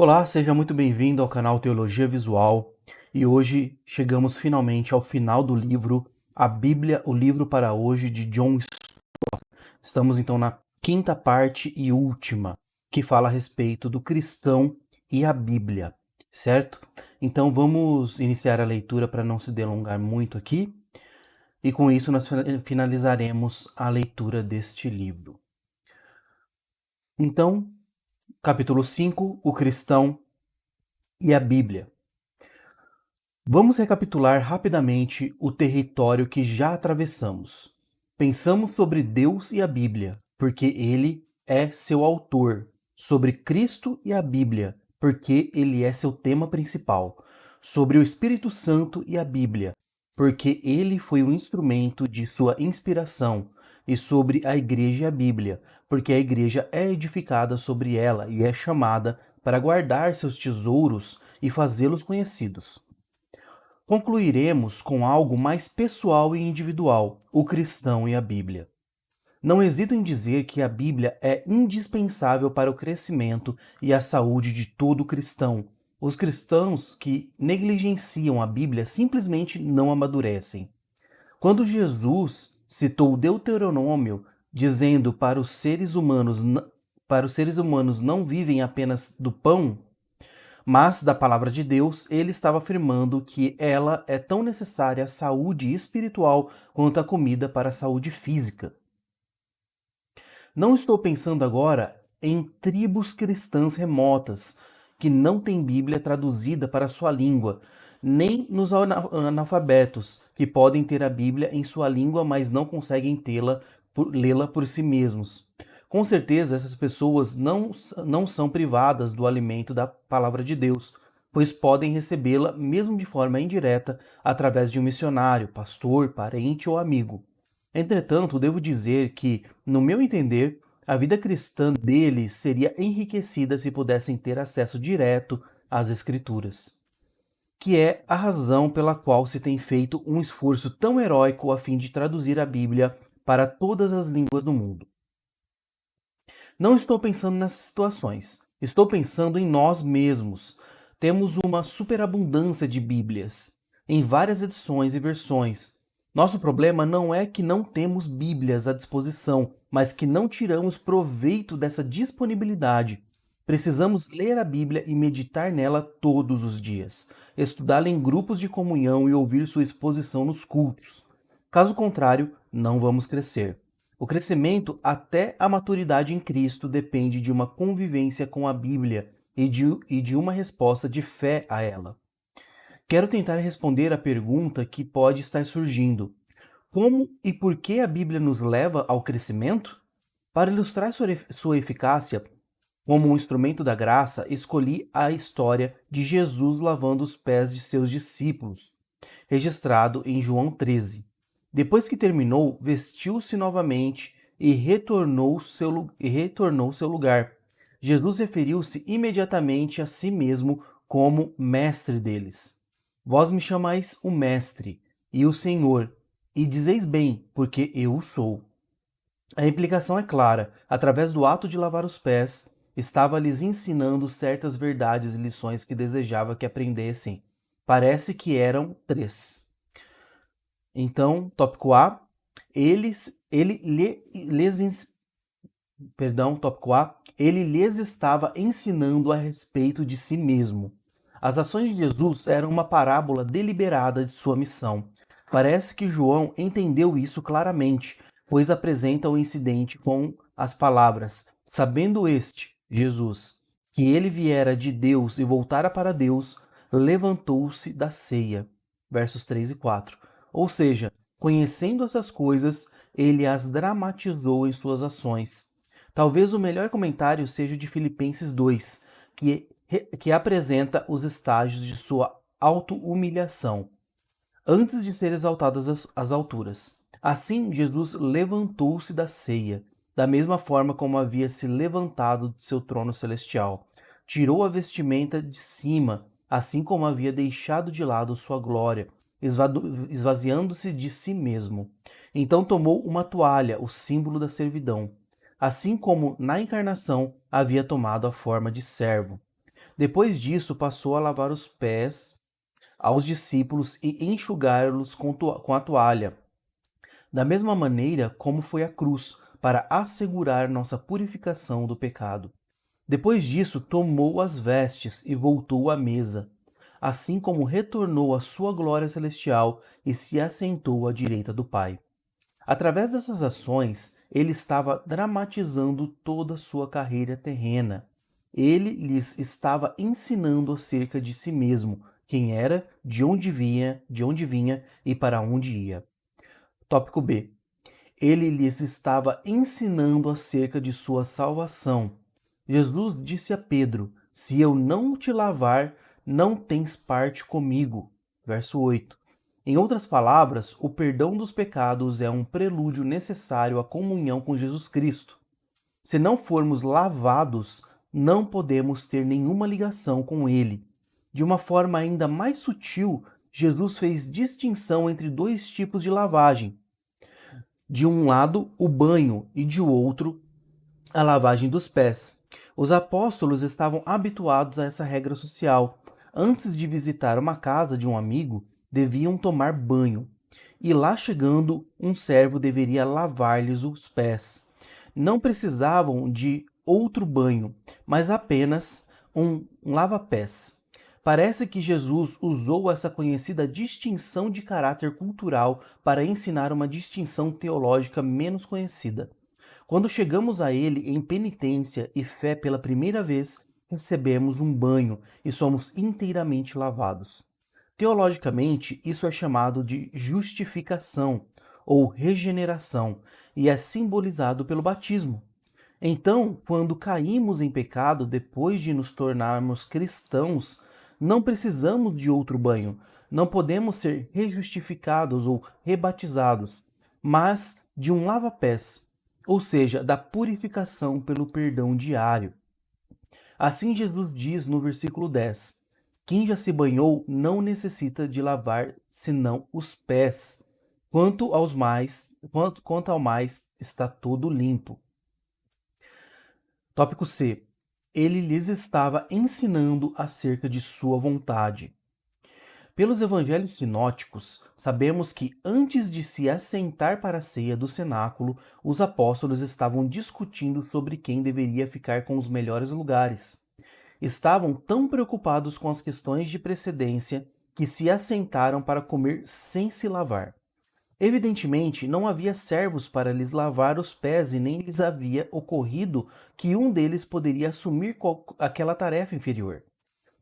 Olá, seja muito bem-vindo ao canal Teologia Visual e hoje chegamos finalmente ao final do livro A Bíblia, o livro para hoje de John Stott. Estamos então na quinta parte e última, que fala a respeito do cristão e a Bíblia, certo? Então vamos iniciar a leitura para não se delongar muito aqui e com isso nós finalizaremos a leitura deste livro. Então, capítulo 5, o cristão e a Bíblia. Vamos recapitular rapidamente o território que já atravessamos. Pensamos sobre Deus e a Bíblia, porque ele é seu autor, sobre Cristo e a Bíblia, porque ele é seu tema principal, sobre o Espírito Santo e a Bíblia, porque ele foi o instrumento de sua inspiração, e sobre a Igreja e a Bíblia, porque a Igreja é edificada sobre ela e é chamada para guardar seus tesouros e fazê-los conhecidos. Concluiremos com algo mais pessoal e individual, o cristão e a Bíblia. Não hesito em dizer que a Bíblia é indispensável para o crescimento e a saúde de todo cristão. Os cristãos que negligenciam a Bíblia simplesmente não amadurecem. Quando Jesus citou o Deuteronômio, dizendo para os seres humanos não vivem apenas do pão, mas da palavra de Deus, ele estava afirmando que ela é tão necessária à saúde espiritual quanto a comida para a saúde física. Não estou pensando agora em tribos cristãs remotas que não têm Bíblia traduzida para sua língua, nem nos analfabetos que podem ter a Bíblia em sua língua, mas não conseguem lê-la por si mesmos. Com certeza, essas pessoas não são privadas do alimento da palavra de Deus, pois podem recebê-la mesmo de forma indireta através de um missionário, pastor, parente ou amigo. Entretanto, devo dizer que, no meu entender, a vida cristã deles seria enriquecida se pudessem ter acesso direto às Escrituras, que é a razão pela qual se tem feito um esforço tão heróico a fim de traduzir a Bíblia para todas as línguas do mundo. Não estou pensando nessas situações, estou pensando em nós mesmos. Temos uma superabundância de Bíblias, em várias edições e versões. Nosso problema não é que não temos Bíblias à disposição, mas que não tiramos proveito dessa disponibilidade. Precisamos ler a Bíblia e meditar nela todos os dias, estudá-la em grupos de comunhão e ouvir sua exposição nos cultos. Caso contrário, não vamos crescer. O crescimento até a maturidade em Cristo depende de uma convivência com a Bíblia e de uma resposta de fé a ela. Quero tentar responder à pergunta que pode estar surgindo: como e por que a Bíblia nos leva ao crescimento? Para ilustrar sua eficácia como um instrumento da graça, escolhi a história de Jesus lavando os pés de seus discípulos, registrado em João 13. Depois que terminou, vestiu-se novamente e retornou seu lugar. Jesus referiu-se imediatamente a si mesmo como mestre deles. Vós me chamais o mestre e o Senhor, e dizeis bem, porque eu o sou. A implicação é clara. Através do ato de lavar os pés, estava lhes ensinando certas verdades e lições que desejava que aprendessem. Parece que eram três. Então, tópico A, tópico A, ele lhes estava ensinando a respeito de si mesmo. As ações de Jesus eram uma parábola deliberada de sua missão. Parece que João entendeu isso claramente, pois apresenta o incidente com as palavras: sabendo este, Jesus, que ele viera de Deus e voltara para Deus, levantou-se da ceia. Versos 3 e 4. Ou seja, conhecendo essas coisas, ele as dramatizou em suas ações. Talvez o melhor comentário seja o de Filipenses 2, que apresenta os estágios de sua auto-humilhação, antes de ser exaltado às alturas. Assim, Jesus levantou-se da ceia, da mesma forma como havia se levantado de seu trono celestial. Tirou a vestimenta de cima, assim como havia deixado de lado sua glória, esvaziando-se de si mesmo. Então tomou uma toalha, o símbolo da servidão, assim como na encarnação havia tomado a forma de servo. Depois disso, passou a lavar os pés aos discípulos e enxugá-los com a toalha, da mesma maneira como foi a cruz, para assegurar nossa purificação do pecado. Depois disso, tomou as vestes e voltou à mesa, assim como retornou à sua glória celestial e se assentou à direita do Pai. Através dessas ações, ele estava dramatizando toda a sua carreira terrena. Ele lhes estava ensinando acerca de si mesmo, quem era, de onde vinha e para onde ia. Tópico B. Ele lhes estava ensinando acerca de sua salvação. Jesus disse a Pedro: Se eu não te lavar, não tens parte comigo. Verso 8. Em outras palavras, o perdão dos pecados é um prelúdio necessário à comunhão com Jesus Cristo. Se não formos lavados, não podemos ter nenhuma ligação com Ele. De uma forma ainda mais sutil, Jesus fez distinção entre dois tipos de lavagem. De um lado, o banho, e de outro, a lavagem dos pés. Os apóstolos estavam habituados a essa regra social. Antes de visitar uma casa de um amigo, deviam tomar banho. E lá chegando, um servo deveria lavar-lhes os pés. Não precisavam de outro banho, mas apenas um lava-pés. Parece que Jesus usou essa conhecida distinção de caráter cultural para ensinar uma distinção teológica menos conhecida. Quando chegamos a Ele em penitência e fé pela primeira vez, recebemos um banho e somos inteiramente lavados. Teologicamente, isso é chamado de justificação ou regeneração e é simbolizado pelo batismo. Então, quando caímos em pecado depois de nos tornarmos cristãos, não precisamos de outro banho, não podemos ser rejustificados ou rebatizados, mas de um lava-pés, ou seja, da purificação pelo perdão diário. Assim Jesus diz no versículo 10: Quem já se banhou não necessita de lavar senão os pés. Quanto ao mais, está todo limpo. Tópico C. Ele lhes estava ensinando acerca de sua vontade. Pelos evangelhos sinóticos, sabemos que antes de se assentar para a ceia do cenáculo, os apóstolos estavam discutindo sobre quem deveria ficar com os melhores lugares. Estavam tão preocupados com as questões de precedência que se assentaram para comer sem se lavar. Evidentemente, não havia servos para lhes lavar os pés e nem lhes havia ocorrido que um deles poderia assumir aquela tarefa inferior,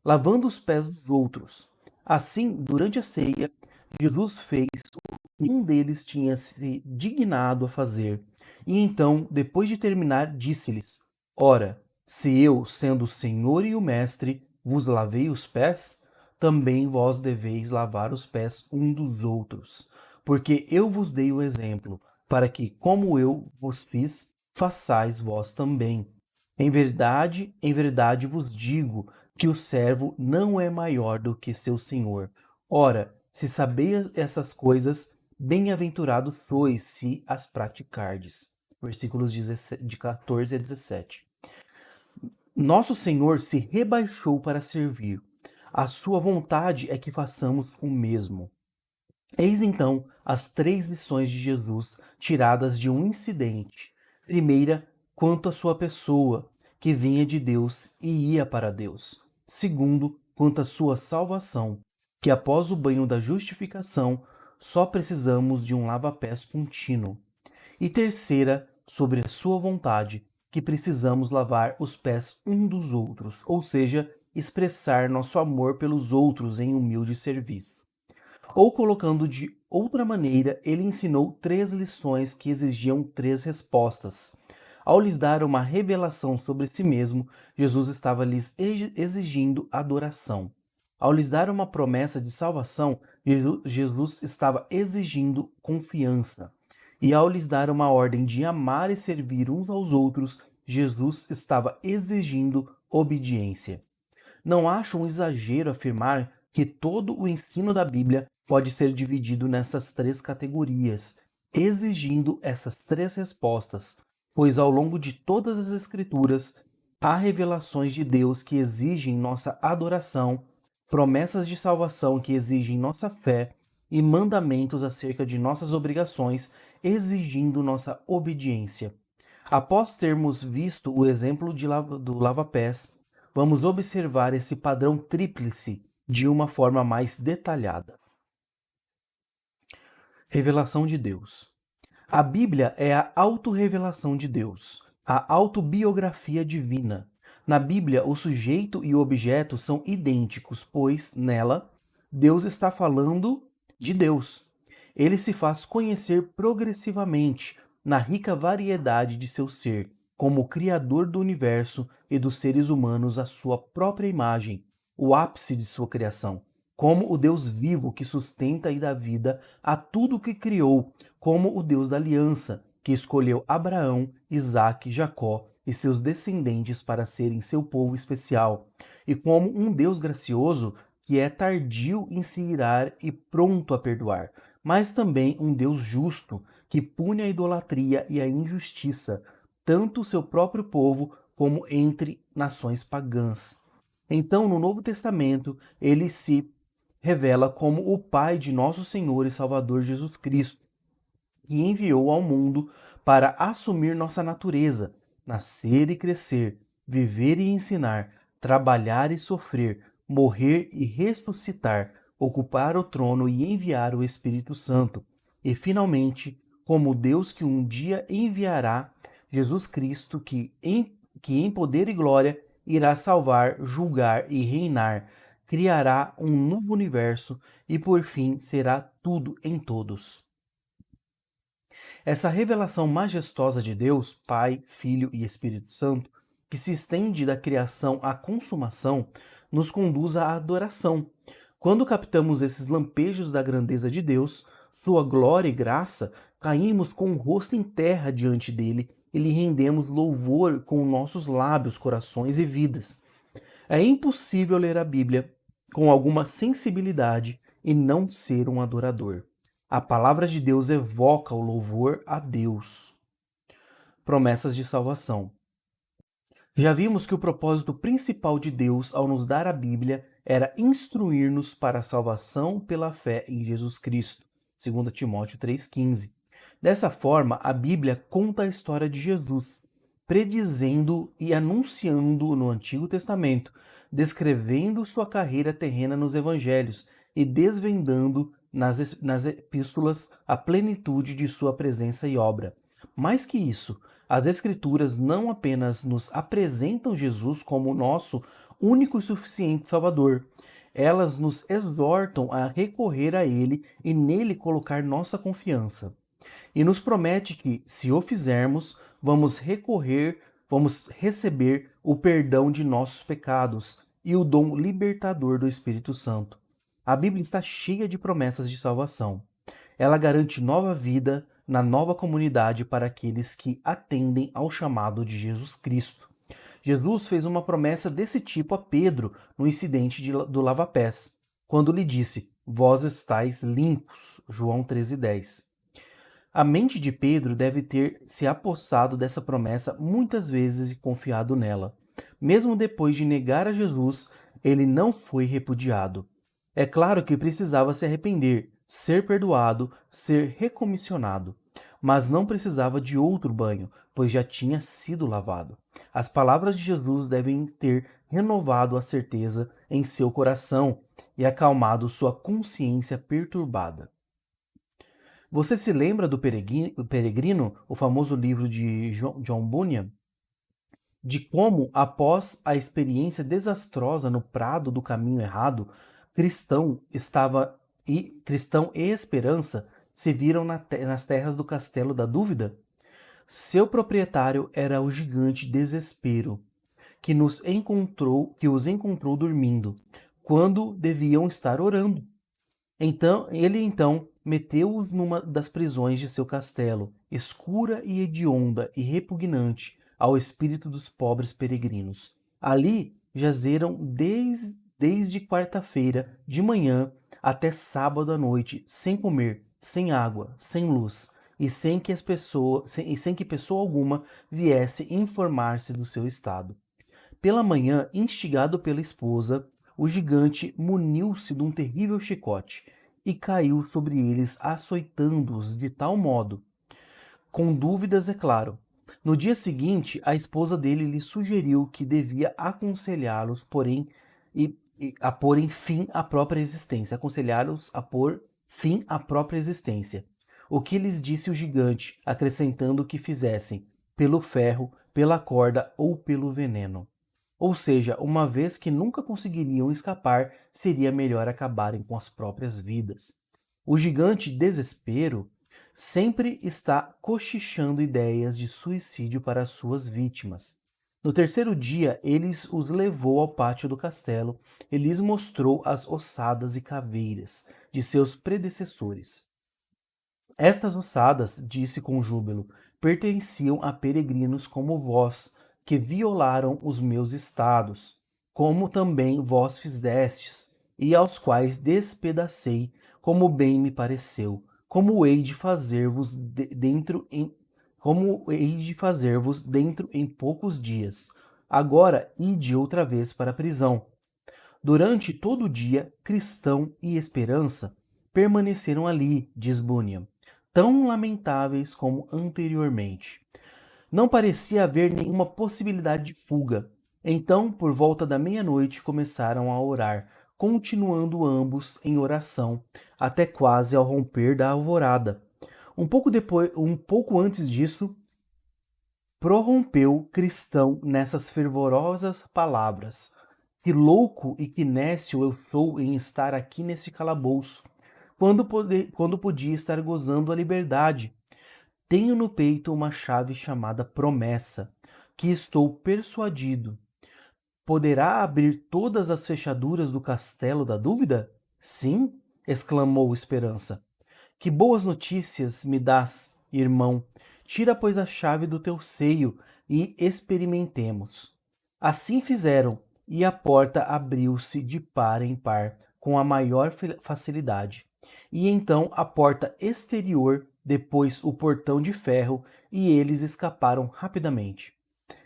lavando os pés dos outros. Assim, durante a ceia, Jesus fez o que um deles tinha se dignado a fazer. E então, depois de terminar, disse-lhes: Ora, se eu, sendo o Senhor e o Mestre, vos lavei os pés, também vós deveis lavar os pés um dos outros. Porque eu vos dei o exemplo, para que, como eu vos fiz, façais vós também. Em verdade vos digo que o servo não é maior do que seu senhor. Ora, se sabeis essas coisas, bem-aventurados sois se as praticardes. Versículos de 14 a 17. Nosso Senhor se rebaixou para servir. A sua vontade é que façamos o mesmo. Eis então as 3 lições de Jesus tiradas de um incidente. Primeira, quanto à sua pessoa, que vinha de Deus e ia para Deus. Segundo, quanto à sua salvação, que após o banho da justificação só precisamos de um lava-pés contínuo. E terceira, sobre a sua vontade, que precisamos lavar os pés um dos outros, ou seja, expressar nosso amor pelos outros em humilde serviço. Ou colocando de outra maneira, ele ensinou 3 lições que exigiam 3 respostas. Ao lhes dar uma revelação sobre si mesmo, Jesus estava lhes exigindo adoração. Ao lhes dar uma promessa de salvação, Jesus estava exigindo confiança. E ao lhes dar uma ordem de amar e servir uns aos outros, Jesus estava exigindo obediência. Não acho um exagero afirmar que todo o ensino da Bíblia pode ser dividido nessas 3 categorias, exigindo essas 3 respostas, pois ao longo de todas as Escrituras, Há revelações de Deus que exigem nossa adoração, promessas de salvação que exigem nossa fé e mandamentos acerca de nossas obrigações, exigindo nossa obediência. Após termos visto o exemplo do lava-pés, vamos observar esse padrão tríplice de uma forma mais detalhada. Revelação de Deus. A Bíblia é a autorrevelação de Deus, a autobiografia divina. Na Bíblia, o sujeito e o objeto são idênticos, pois, nela, Deus está falando de Deus. Ele se faz conhecer progressivamente na rica variedade de seu ser, como o Criador do universo e dos seres humanos à sua própria imagem, o ápice de sua criação, como o Deus vivo que sustenta e dá vida a tudo o que criou, como o Deus da aliança, que escolheu Abraão, Isaque, Jacó e seus descendentes para serem seu povo especial, e como um Deus gracioso que é tardio em se irar e pronto a perdoar, mas também um Deus justo que pune a idolatria e a injustiça, tanto o seu próprio povo como entre nações pagãs. Então, no Novo Testamento, ele se revela como o Pai de nosso Senhor e Salvador Jesus Cristo, que enviou ao mundo para assumir nossa natureza, nascer e crescer, viver e ensinar, trabalhar e sofrer, morrer e ressuscitar, ocupar o trono e enviar o Espírito Santo. E, finalmente, como Deus que um dia enviará Jesus Cristo, que em poder e glória irá salvar, julgar e reinar, criará um novo universo e, por fim, será tudo em todos. Essa revelação majestosa de Deus, Pai, Filho e Espírito Santo, que se estende da criação à consumação, nos conduz à adoração. Quando captamos esses lampejos da grandeza de Deus, sua glória e graça, caímos com o rosto em terra diante dele e lhe rendemos louvor com nossos lábios, corações e vidas. É impossível ler a Bíblia com alguma sensibilidade e não ser um adorador. A palavra de Deus evoca o louvor a Deus. Promessas de salvação. Já vimos que o propósito principal de Deus ao nos dar a Bíblia era instruir-nos para a salvação pela fé em Jesus Cristo, 2 Timóteo 3,15. Dessa forma, a Bíblia conta a história de Jesus, predizendo e anunciando no Antigo Testamento, descrevendo sua carreira terrena nos Evangelhos e desvendando nas epístolas a plenitude de sua presença e obra. Mais que isso, as Escrituras não apenas nos apresentam Jesus como nosso único e suficiente Salvador, elas nos exortam a recorrer a Ele e nele colocar nossa confiança. E nos promete que, se o fizermos, vamos receber o perdão de nossos pecados e o dom libertador do Espírito Santo. A Bíblia está cheia de promessas de salvação. Ela garante nova vida na nova comunidade para aqueles que atendem ao chamado de Jesus Cristo. Jesus fez uma promessa desse tipo a Pedro no incidente do lava-pés, quando lhe disse: "Vós estáis limpos", João 13,10. A mente de Pedro deve ter se apossado dessa promessa muitas vezes e confiado nela. Mesmo depois de negar a Jesus, ele não foi repudiado. É claro que precisava se arrepender, ser perdoado, ser recomissionado, mas não precisava de outro banho, pois já tinha sido lavado. As palavras de Jesus devem ter renovado a certeza em seu coração e acalmado sua consciência perturbada. Você se lembra do Peregrino, o famoso livro de John Bunyan? De como, após a experiência desastrosa no prado do caminho errado, cristão e esperança se viram nas terras do castelo da dúvida? Seu proprietário era o gigante Desespero, que os encontrou dormindo, quando deviam estar orando. Ele meteu-os numa das prisões de seu castelo, escura e hedionda e repugnante ao espírito dos pobres peregrinos. Ali jazeram desde quarta-feira de manhã até sábado à noite, sem comer, sem água, sem luz, e sem que pessoa alguma viesse informar-se do seu estado. Pela manhã, instigado pela esposa, o gigante muniu-se de um terrível chicote e caiu sobre eles, açoitando-os de tal modo, com dúvidas, é claro. No dia seguinte, a esposa dele lhe sugeriu que devia aconselhá-los, porém, a porem fim à própria existência, aconselhá-los a pôr fim à própria existência. O que lhes disse o gigante, acrescentando que fizessem pelo ferro, pela corda ou pelo veneno. Ou seja, uma vez que nunca conseguiriam escapar, seria melhor acabarem com as próprias vidas. O gigante desespero sempre está cochichando ideias de suicídio para suas vítimas. No terceiro dia, ele os levou ao pátio do castelo e lhes mostrou as ossadas e caveiras de seus predecessores. Estas ossadas, disse com júbilo, pertenciam a peregrinos como vós, que violaram os meus estados, como também vós fizestes, e aos quais despedacei, como bem me pareceu, como hei de fazer-vos dentro em poucos dias. Agora ide outra vez para a prisão. Durante todo o dia, Cristão e Esperança permaneceram ali, diz Bunyan, tão lamentáveis como anteriormente. Não parecia haver nenhuma possibilidade de fuga. Então, por volta da meia-noite, começaram a orar, continuando ambos em oração, até quase ao romper da alvorada. Um pouco antes disso, prorrompeu Cristão nessas fervorosas palavras: que louco e que nécio eu sou em estar aqui nesse calabouço, quando podia estar gozando a liberdade. Tenho no peito uma chave chamada promessa, que estou persuadido. Poderá abrir todas as fechaduras do castelo da dúvida? Sim, exclamou Esperança. Que boas notícias me dás, irmão. Tira, pois, a chave do teu seio e experimentemos. Assim fizeram, e a porta abriu-se de par em par, com a maior facilidade. E então a porta exterior, depois o portão de ferro, e eles escaparam rapidamente.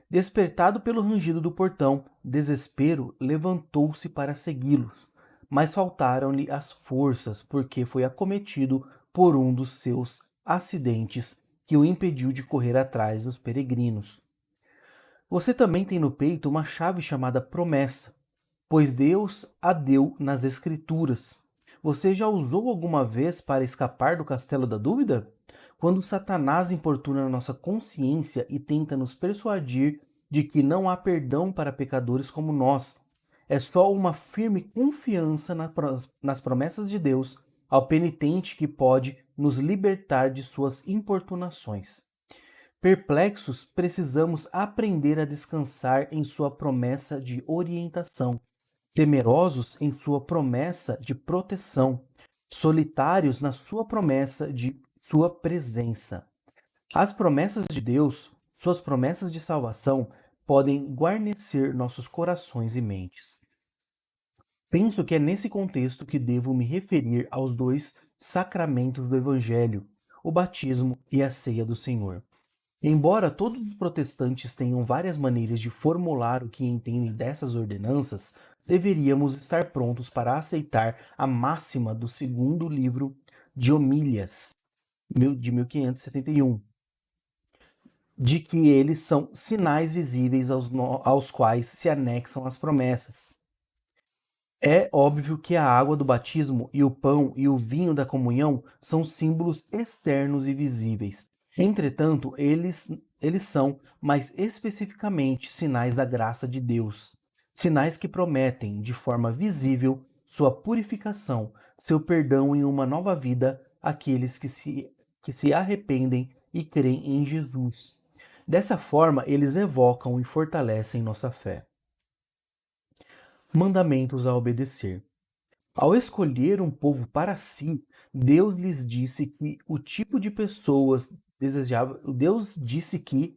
Despertado pelo rangido do portão, Desespero levantou-se para segui-los, mas faltaram-lhe as forças porque foi acometido por um dos seus acidentes que o impediu de correr atrás dos peregrinos. Você também tem no peito uma chave chamada promessa, pois Deus a deu nas Escrituras. Você já usou alguma vez para escapar do castelo da dúvida? Quando Satanás importuna nossa consciência e tenta nos persuadir de que não há perdão para pecadores como nós, é só uma firme confiança nas promessas de Deus ao penitente que pode nos libertar de suas importunações. Perplexos, precisamos aprender a descansar em sua promessa de orientação, temerosos em sua promessa de proteção, solitários na sua promessa de sua presença. As promessas de Deus, suas promessas de salvação, podem guarnecer nossos corações e mentes. Penso que é nesse contexto que devo me referir aos dois sacramentos do Evangelho, o batismo e a ceia do Senhor. Embora todos os protestantes tenham várias maneiras de formular o que entendem dessas ordenanças, deveríamos estar prontos para aceitar a máxima do segundo livro de Homílias, de 1571, de que eles são sinais visíveis aos quais se anexam as promessas. É óbvio que a água do batismo e o pão e o vinho da comunhão são símbolos externos e visíveis. Entretanto, eles são, mais especificamente, sinais da graça de Deus. Sinais que prometem, de forma visível, sua purificação, seu perdão em uma nova vida àqueles que se arrependem e creem em Jesus. Dessa forma, eles evocam e fortalecem nossa fé. Mandamentos a obedecer. Ao escolher um povo para si, Deus lhes disse que o tipo de pessoas desejava. Deus disse que.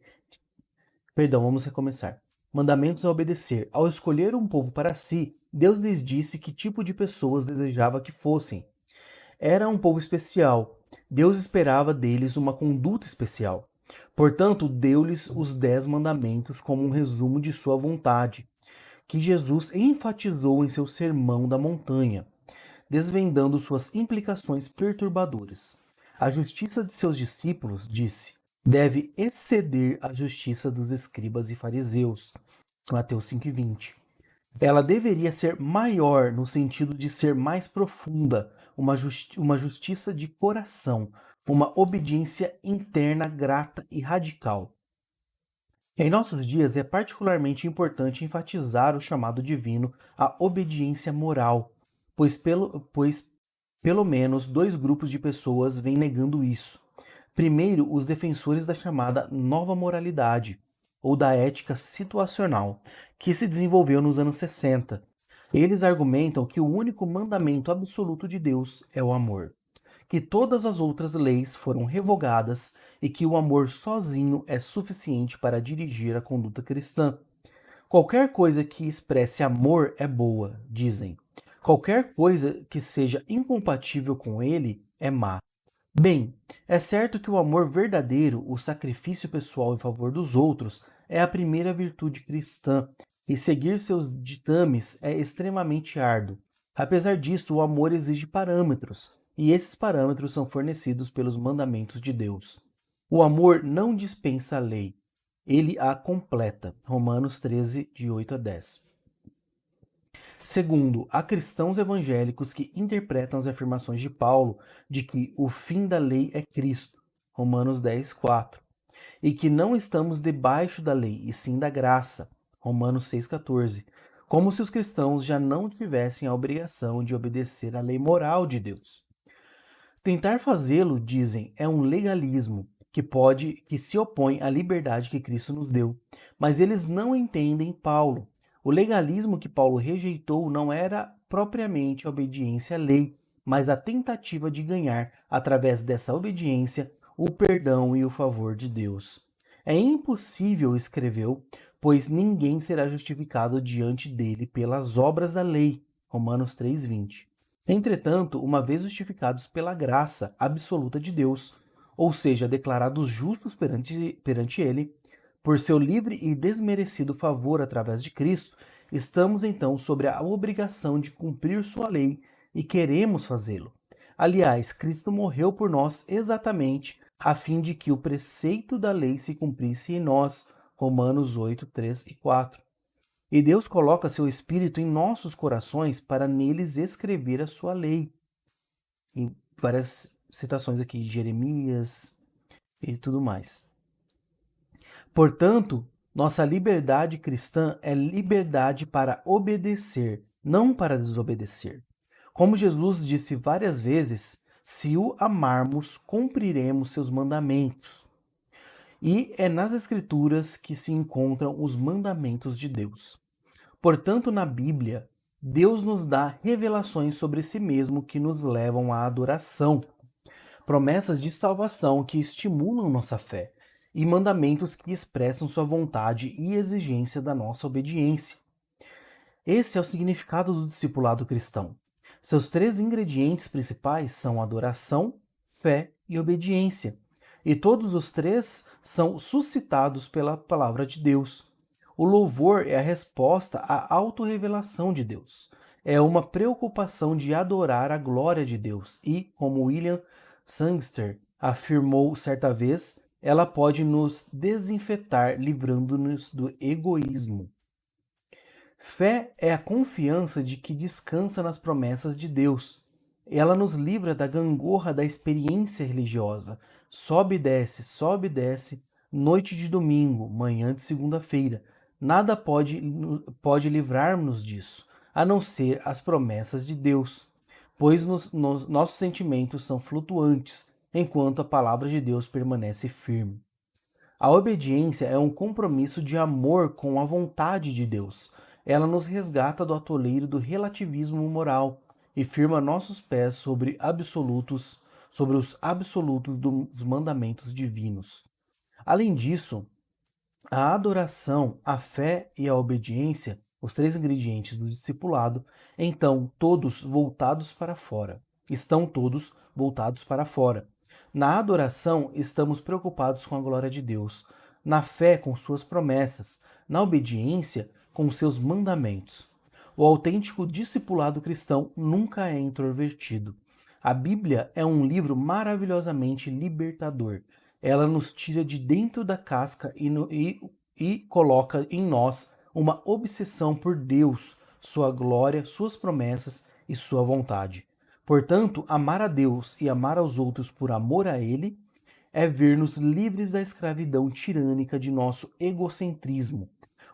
Perdão, vamos recomeçar. Mandamentos a obedecer. Ao escolher um povo para si, Deus lhes disse que tipo de pessoas desejava que fossem. Era um povo especial. Deus esperava deles uma conduta especial. Portanto, deu-lhes os 10 mandamentos como um resumo de sua vontade, que Jesus enfatizou em seu Sermão da Montanha, desvendando suas implicações perturbadoras. A justiça de seus discípulos, disse, deve exceder a justiça dos escribas e fariseus. Mateus 5,20. Ela deveria ser maior no sentido de ser mais profunda, uma justiça de coração, uma obediência interna grata e radical. Em nossos dias é particularmente importante enfatizar o chamado divino à obediência moral, pois pelo menos dois grupos de pessoas vêm negando isso. Primeiro, os defensores da chamada nova moralidade, ou da ética situacional, que se desenvolveu nos anos 60. Eles argumentam que o único mandamento absoluto de Deus é o amor, que todas as outras leis foram revogadas e que o amor sozinho é suficiente para dirigir a conduta cristã. Qualquer coisa que expresse amor é boa, dizem. Qualquer coisa que seja incompatível com ele é má. Bem, é certo que o amor verdadeiro, o sacrifício pessoal em favor dos outros, é a primeira virtude cristã, e seguir seus ditames é extremamente árduo. Apesar disso, o amor exige parâmetros, e esses parâmetros são fornecidos pelos mandamentos de Deus. O amor não dispensa a lei, ele a completa. Romanos 13, de 8 a 10. Segundo, há cristãos evangélicos que interpretam as afirmações de Paulo de que o fim da lei é Cristo, Romanos 10, 4, e que não estamos debaixo da lei, e sim da graça, Romanos 6, 14, como se os cristãos já não tivessem a obrigação de obedecer à lei moral de Deus. Tentar fazê-lo, dizem, é um legalismo que se opõe à liberdade que Cristo nos deu. Mas eles não entendem Paulo. O legalismo que Paulo rejeitou não era propriamente a obediência à lei, mas a tentativa de ganhar, através dessa obediência, o perdão e o favor de Deus. É impossível, escreveu, pois ninguém será justificado diante dele pelas obras da lei. Romanos 3:20. Entretanto, uma vez justificados pela graça absoluta de Deus, ou seja, declarados justos perante Ele, por seu livre e desmerecido favor através de Cristo, estamos então sobre a obrigação de cumprir sua lei e queremos fazê-lo. Aliás, Cristo morreu por nós exatamente a fim de que o preceito da lei se cumprisse em nós. Romanos 8, 3 e 4. E Deus coloca seu Espírito em nossos corações para neles escrever a sua lei. Em várias citações aqui de Jeremias e tudo mais. Portanto, nossa liberdade cristã é liberdade para obedecer, não para desobedecer. Como Jesus disse várias vezes, se o amarmos, cumpriremos seus mandamentos. E é nas Escrituras que se encontram os mandamentos de Deus. Portanto, na Bíblia, Deus nos dá revelações sobre si mesmo que nos levam à adoração, promessas de salvação que estimulam nossa fé e mandamentos que expressam sua vontade e exigência da nossa obediência. Esse é o significado do discipulado cristão. Seus três ingredientes principais são adoração, fé e obediência, e todos os três são suscitados pela palavra de Deus. O louvor é a resposta à autorrevelação de Deus. É uma preocupação de adorar a glória de Deus e, como William Sangster afirmou certa vez, ela pode nos desinfetar, livrando-nos do egoísmo. Fé é a confiança de que descansa nas promessas de Deus. Ela nos livra da gangorra da experiência religiosa. Sobe e desce, noite de domingo, manhã de segunda-feira. Nada pode livrar-nos disso, a não ser as promessas de Deus, pois nossos sentimentos são flutuantes, enquanto a palavra de Deus permanece firme. A obediência é um compromisso de amor com a vontade de Deus. Ela nos resgata do atoleiro do relativismo moral e firma nossos pés sobre os absolutos dos mandamentos divinos. Além disso, a adoração, a fé e a obediência, os três ingredientes do discipulado, então todos voltados para fora. Estão todos voltados para fora. Na adoração, estamos preocupados com a glória de Deus, na fé com suas promessas, na obediência com seus mandamentos. O autêntico discipulado cristão nunca é introvertido. A Bíblia é um livro maravilhosamente libertador. Ela nos tira de dentro da casca e coloca em nós uma obsessão por Deus, sua glória, suas promessas e sua vontade. Portanto, amar a Deus e amar aos outros por amor a Ele é ver-nos livres da escravidão tirânica de nosso egocentrismo.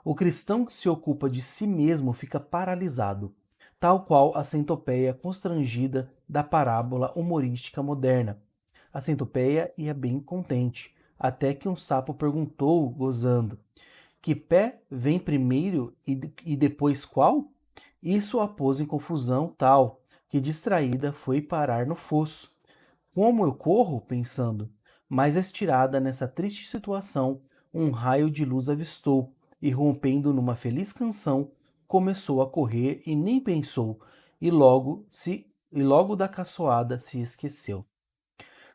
O cristão que se ocupa de si mesmo fica paralisado, tal qual a centopeia constrangida da parábola humorística moderna. A centopeia ia bem contente, até que um sapo perguntou, gozando: que pé vem primeiro e depois qual? Isso a pôs em confusão tal, que distraída foi parar no fosso. Como eu corro, pensando, mas estirada nessa triste situação, um raio de luz avistou, e rompendo numa feliz canção, começou a correr e nem pensou, e logo da caçoada se esqueceu.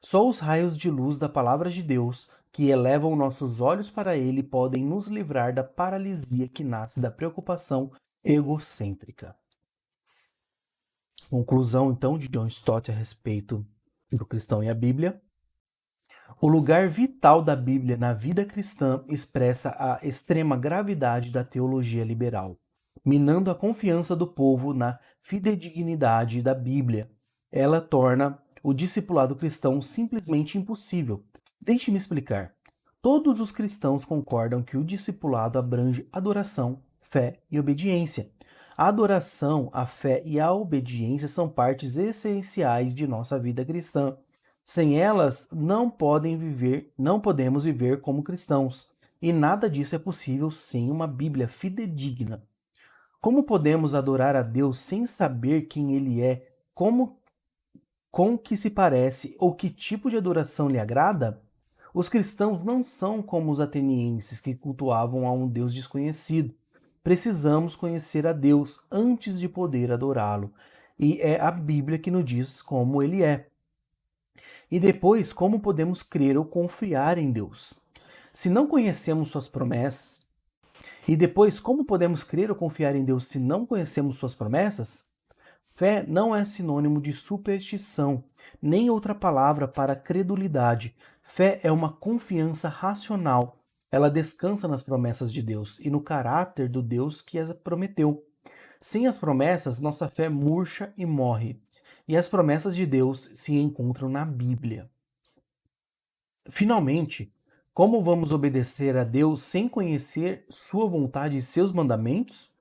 Só os raios de luz da palavra de Deus, que elevam nossos olhos para ele, podem nos livrar da paralisia que nasce da preocupação egocêntrica. Conclusão, então, de John Stott a respeito do cristão e a Bíblia. O lugar vital da Bíblia na vida cristã expressa a extrema gravidade da teologia liberal, minando a confiança do povo na fidedignidade da Bíblia. Ela torna o discipulado cristão simplesmente impossível. Deixe-me explicar. Todos os cristãos concordam que o discipulado abrange adoração, fé e obediência. A adoração, a fé e a obediência são partes essenciais de nossa vida cristã. Sem elas, não podemos viver como cristãos, e nada disso é possível sem uma Bíblia fidedigna. Como podemos adorar a Deus sem saber quem Ele é, com que se parece ou que tipo de adoração lhe agrada? Os cristãos não são como os atenienses que cultuavam a um Deus desconhecido. Precisamos conhecer a Deus antes de poder adorá-lo, e é a Bíblia que nos diz como Ele é. E depois, como podemos crer ou confiar em Deus? Se não conhecemos suas promessas, e depois, como podemos crer ou confiar em Deus se não conhecemos suas promessas? Fé não é sinônimo de superstição, nem outra palavra para credulidade. Fé é uma confiança racional. Ela descansa nas promessas de Deus e no caráter do Deus que as prometeu. Sem as promessas, nossa fé murcha e morre. E as promessas de Deus se encontram na Bíblia. Finalmente, como vamos obedecer a Deus sem conhecer sua vontade e seus mandamentos?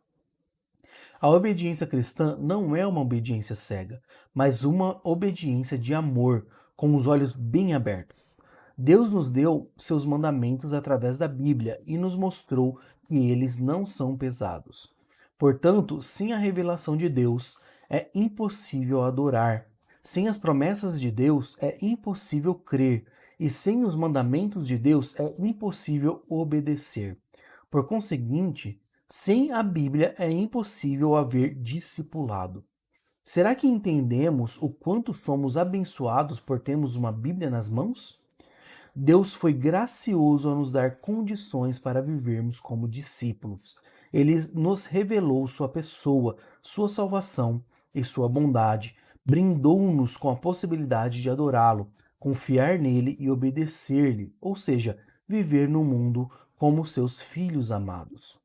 A obediência cristã não é uma obediência cega, mas uma obediência de amor, com os olhos bem abertos. Deus nos deu seus mandamentos através da Bíblia e nos mostrou que eles não são pesados. Portanto, sem a revelação de Deus, é impossível adorar. Sem as promessas de Deus, é impossível crer. E sem os mandamentos de Deus, é impossível obedecer. Por conseguinte, sem a Bíblia é impossível haver discipulado. Será que entendemos o quanto somos abençoados por termos uma Bíblia nas mãos? Deus foi gracioso a nos dar condições para vivermos como discípulos. Ele nos revelou sua pessoa, sua salvação e sua bondade. Brindou-nos com a possibilidade de adorá-lo, confiar nele e obedecer-lhe, ou seja, viver no mundo como seus filhos amados.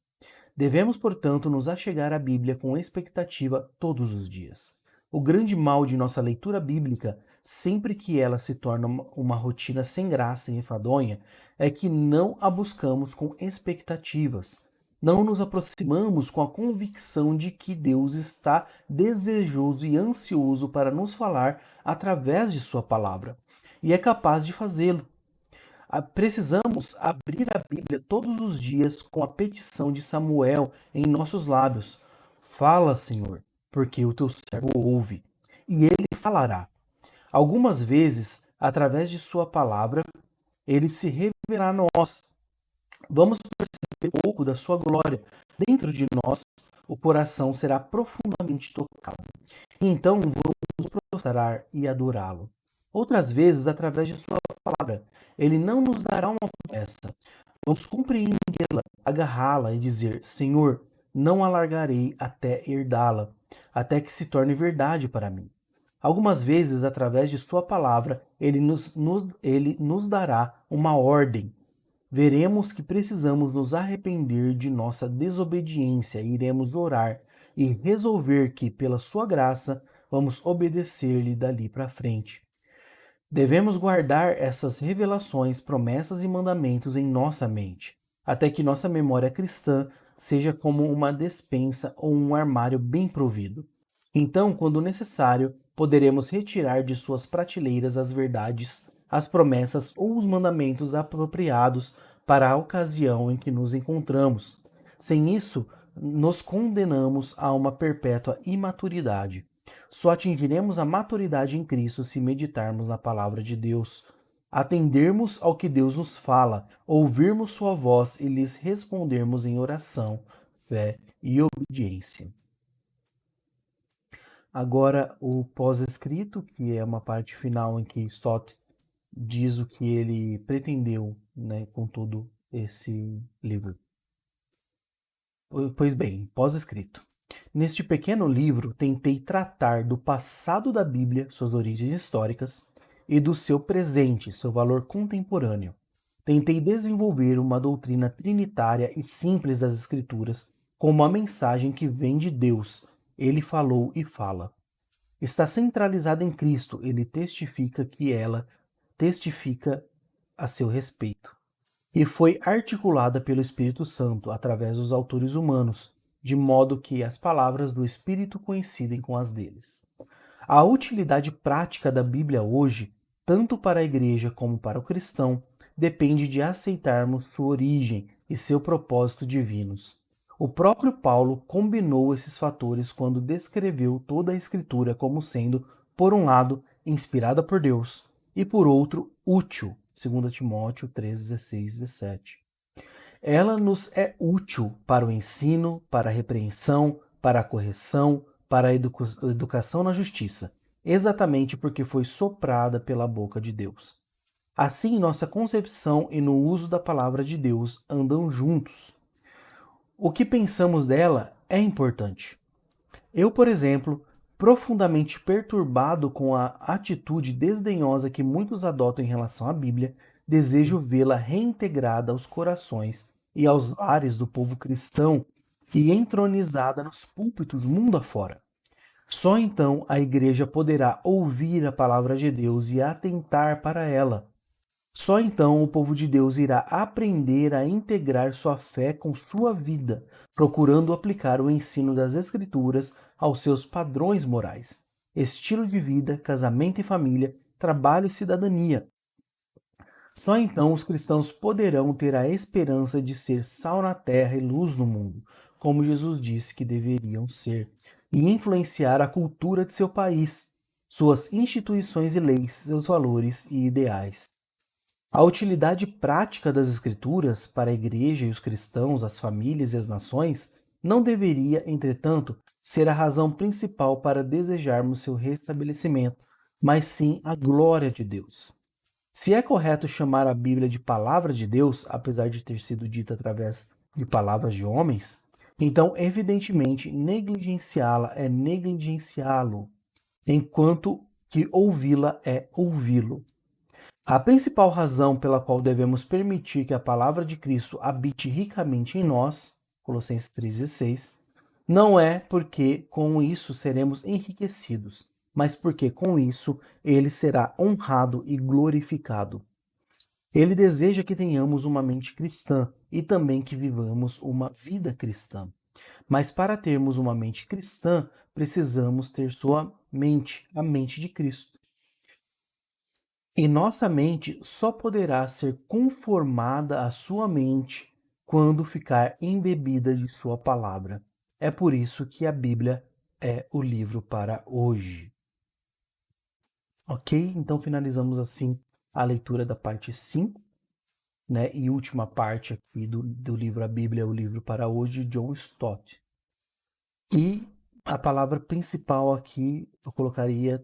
Devemos, portanto, nos achegar à Bíblia com expectativa todos os dias. O grande mal de nossa leitura bíblica, sempre que ela se torna uma rotina sem graça e enfadonha, é que não a buscamos com expectativas. Não nos aproximamos com a convicção de que Deus está desejoso e ansioso para nos falar através de sua palavra, e é capaz de fazê-lo. Precisamos abrir a Bíblia todos os dias com a petição de Samuel em nossos lábios. Fala, Senhor, porque o teu servo ouve, e ele falará. Algumas vezes, através de sua palavra, ele se revelará a nós. Vamos perceber um pouco da sua glória. Dentro de nós, o coração será profundamente tocado. Então vamos prostrar e adorá-lo. Outras vezes, através de sua palavra. Ele não nos dará uma promessa. Vamos compreendê-la, agarrá-la e dizer: Senhor, não a largarei até herdá-la, até que se torne verdade para mim. Algumas vezes, através de sua palavra, ele nos dará uma ordem. Veremos que precisamos nos arrepender de nossa desobediência e iremos orar e resolver que, pela sua graça, vamos obedecer-lhe dali para frente. Devemos guardar essas revelações, promessas e mandamentos em nossa mente, até que nossa memória cristã seja como uma despensa ou um armário bem provido. Então, quando necessário, poderemos retirar de suas prateleiras as verdades, as promessas ou os mandamentos apropriados para a ocasião em que nos encontramos. Sem isso, nos condenamos a uma perpétua imaturidade. Só atingiremos a maturidade em Cristo se meditarmos na palavra de Deus, atendermos ao que Deus nos fala, ouvirmos sua voz e lhes respondermos em oração, fé e obediência. Agora, o pós-escrito, que é uma parte final em que Stott diz o que ele pretendeu, né, com todo esse livro. Pois bem, pós-escrito. Neste pequeno livro, tentei tratar do passado da Bíblia, suas origens históricas, e do seu presente, seu valor contemporâneo. Tentei desenvolver uma doutrina trinitária e simples das Escrituras, com uma mensagem que vem de Deus. Ele falou e fala. Está centralizada em Cristo, ele testifica que ela testifica a seu respeito. E foi articulada pelo Espírito Santo através dos autores humanos, de modo que as palavras do Espírito coincidem com as deles. A utilidade prática da Bíblia hoje, tanto para a igreja como para o cristão, depende de aceitarmos sua origem e seu propósito divinos. O próprio Paulo combinou esses fatores quando descreveu toda a Escritura como sendo, por um lado, inspirada por Deus e, por outro, útil, 2 Timóteo 3, 16, 17. Ela nos é útil para o ensino, para a repreensão, para a correção, para a educação na justiça, exatamente porque foi soprada pela boca de Deus. Assim, nossa concepção e no uso da palavra de Deus andam juntos. O que pensamos dela é importante. Eu, por exemplo, profundamente perturbado com a atitude desdenhosa que muitos adotam em relação à Bíblia, desejo vê-la reintegrada aos corações e aos lares do povo cristão e entronizada nos púlpitos mundo afora. Só então a igreja poderá ouvir a palavra de Deus e atentar para ela. Só então o povo de Deus irá aprender a integrar sua fé com sua vida, procurando aplicar o ensino das Escrituras aos seus padrões morais, estilo de vida, casamento e família, trabalho e cidadania. Só então os cristãos poderão ter a esperança de ser sal na terra e luz no mundo, como Jesus disse que deveriam ser, e influenciar a cultura de seu país, suas instituições e leis, seus valores e ideais. A utilidade prática das Escrituras para a Igreja e os cristãos, as famílias e as nações não deveria, entretanto, ser a razão principal para desejarmos seu restabelecimento, mas sim a glória de Deus. Se é correto chamar a Bíblia de palavra de Deus, apesar de ter sido dita através de palavras de homens, então, evidentemente, negligenciá-la é negligenciá-lo, enquanto que ouvi-la é ouvi-lo. A principal razão pela qual devemos permitir que a palavra de Cristo habite ricamente em nós, Colossenses 3,16, não é porque com isso seremos enriquecidos, mas porque com isso ele será honrado e glorificado. Ele deseja que tenhamos uma mente cristã e também que vivamos uma vida cristã. Mas para termos uma mente cristã, precisamos ter sua mente, a mente de Cristo. E nossa mente só poderá ser conformada à sua mente quando ficar embebida de sua palavra. É por isso que a Bíblia é o livro para hoje. Ok? Então finalizamos assim a leitura da parte 5, né? E última parte aqui do livro A Bíblia é o livro para hoje, de John Stott. E a palavra principal aqui eu colocaria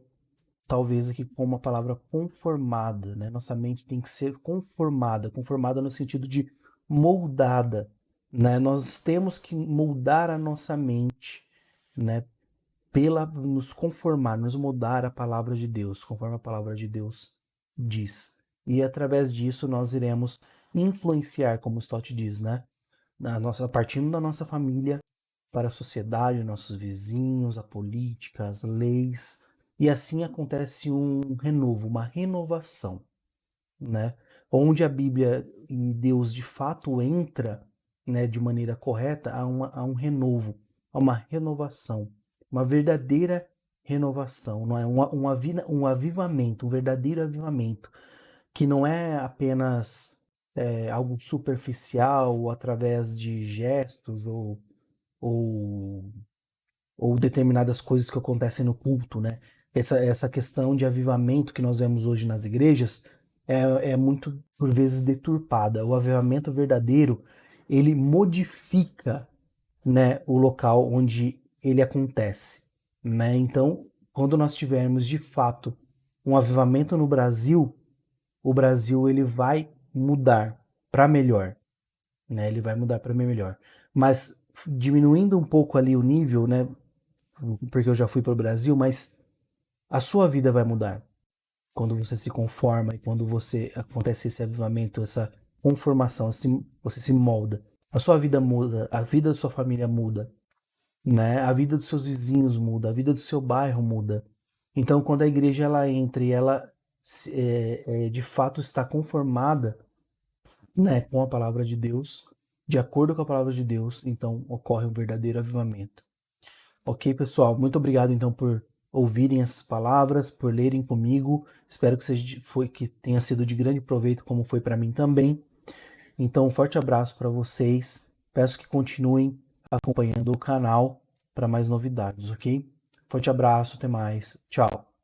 talvez aqui com uma palavra conformada, né? Nossa mente tem que ser conformada, conformada no sentido de moldada, né? Nós temos que moldar a nossa mente, né? Pela nos conformar, nos moldar à palavra de Deus, conforme a palavra de Deus diz. E através disso nós iremos influenciar, como o Stott diz, né? Partindo da nossa família para a sociedade, nossos vizinhos, a política, as leis. E assim acontece um renovo, uma renovação, né? Onde a Bíblia e Deus de fato entra, né, de maneira correta, há um renovo, há uma renovação, uma verdadeira renovação, não é? Um avivamento, um verdadeiro avivamento, que não é apenas algo superficial através de gestos ou, ou determinadas coisas que acontecem no culto, né? Essa questão de avivamento que nós vemos hoje nas igrejas é muito, por vezes, deturpada. O avivamento verdadeiro, ele modifica, né, o local onde ele acontece, né? Então, quando nós tivermos, de fato, um avivamento no Brasil, o Brasil ele vai mudar para melhor, né? Ele vai mudar para melhor. Mas diminuindo um pouco ali o nível, né? Porque eu já fui para o Brasil, mas a sua vida vai mudar quando você se conforma e quando você acontece esse avivamento, essa conformação, assim, você se molda. A sua vida muda, a vida da sua família muda, né? A vida dos seus vizinhos muda, a vida do seu bairro muda. Então, quando a igreja ela entra e ela de fato está conformada, né, com a palavra de Deus, de acordo com a palavra de Deus, então ocorre um verdadeiro avivamento. Ok, pessoal? Muito obrigado então por ouvirem essas palavras, por lerem comigo. Espero que que tenha sido de grande proveito, como foi para mim também. Então, um forte abraço para vocês. Peço que continuem acompanhando o canal para mais novidades, ok? Forte abraço, até mais. Tchau.